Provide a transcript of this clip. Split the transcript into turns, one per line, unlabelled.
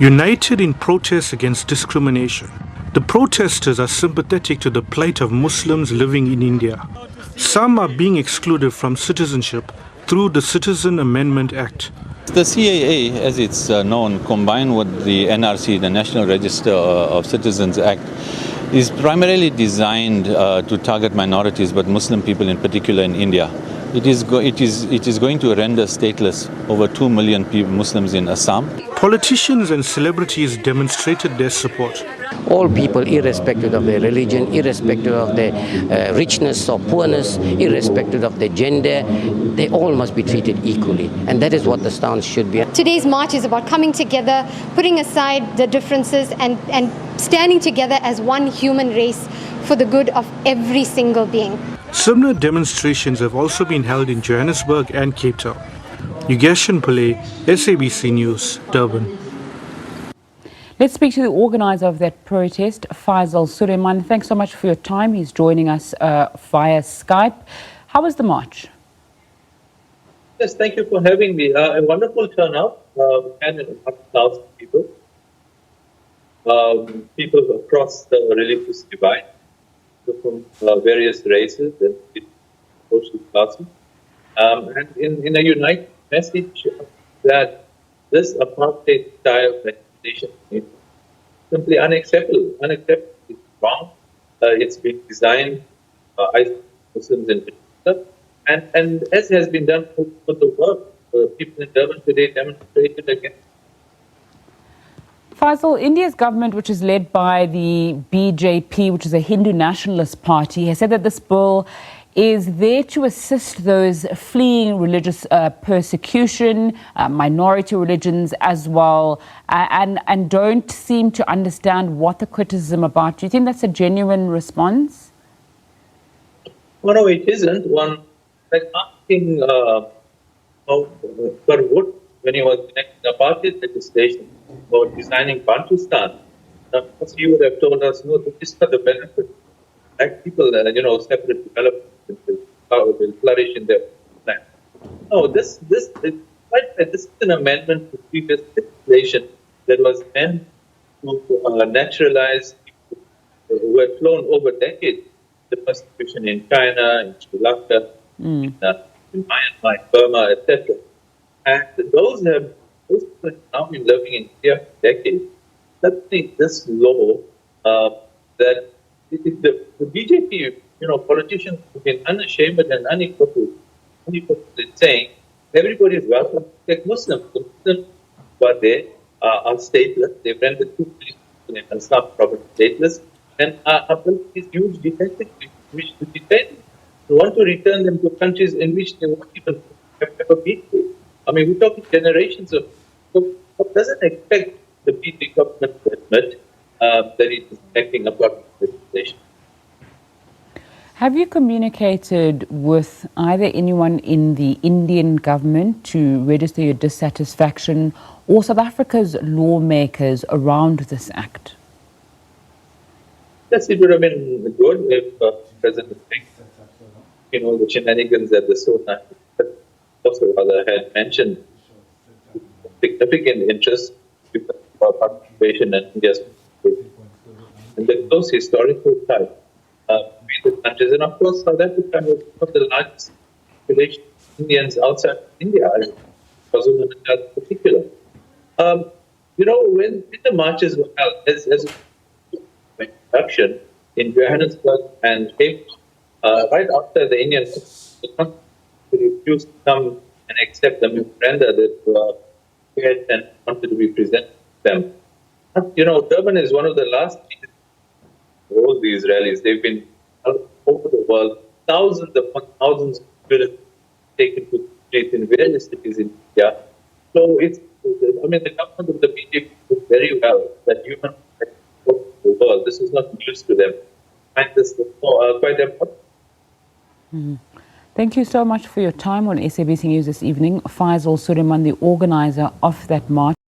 United in protest against discrimination, the protesters are sympathetic to the plight of Muslims living in India. Some are being excluded from citizenship through the Citizenship Amendment Act.
The CAA, as it's known, combined with the NRC, the National Register of Citizens Act, is primarily designed to target minorities, but Muslim people in particular in India. It is going to render stateless over 2 million Muslims in Assam.
Politicians and celebrities demonstrated their support.
All people, irrespective of their religion, irrespective of their richness or poorness, irrespective of their gender, they all must be treated equally. And that is what the stance should be.
Today's march is about coming together, putting aside the differences and standing together as one human race for the good of every single being.
Similar demonstrations have also been held in Johannesburg and Cape Town. Yugeshan Pillay, SABC News, Durban.
Let's speak to the organizer of that protest, Faizel Sulaiman. Thanks so much for your time. He's joining us via Skype. How was the march?
Yes, thank you for having me. A wonderful turnout, and 1,000 people. People across the religious divide, from various races and social classes. And in a united message that this apartheid-style legislation is simply unacceptable. It's wrong. It's been designed by Muslims in particular. And as has been done for the work, people in Durban today demonstrated against.
Faizel, India's government, which is led by the BJP, which is a Hindu nationalist party, has said that this bill is there to assist those fleeing religious persecution, minority religions as well, and don't seem to understand what the criticism about. Do you think that's a genuine response?
Well, no, it isn't. One, like asking Wood when he was enacting apartheid legislation or designing Bantustan, he would have told us, no, this is for the benefit of black people, separate development will flourish in their land. No, this is an amendment to previous legislation that was meant to naturalize people who had flown over decades the persecution in China, in Sri Lanka, in Myanmar, Burma, etc. And those people have now been living in India for decades. Let's think this law that the BJP, politicians have been unashamed and unequivocal in saying everybody is welcome, like Muslims. The Muslims who are there are stateless. They've rendered 2 million people in Assam province stateless and are built these huge detention which to detain. We want to return them to countries in which they won't even have ever been to. I mean, we're talking generations of. So, doesn't expect the BJP government to admit that it is acting upon legislation.
Have you communicated with either anyone in the Indian government to register your dissatisfaction or South Africa's lawmakers around this act?
Yes, it would have been good if President Singh, the shenanigans at the Sona also rather had mentioned significant interest for participation in India's and the close historical tie between the countries. And of course, South Africa is one of the largest population Indians outside India, KwaZulu-Natal in particular. When the marches were held, as introduction in Johannesburg and Cape Town, right after the Indian refused to come and accept the memoranda that we had and wanted to be presented to them. Durban is one of the last to hold these rallies. They've been all over the world. Thousands upon thousands of students taken to place in various cities in India. So the government of the BJP knows very well that human rights over the world. This is not news to them. And this is quite important.
Thank you so much for your time on SABC News this evening. Faizel Sulaiman, the organizer of that march.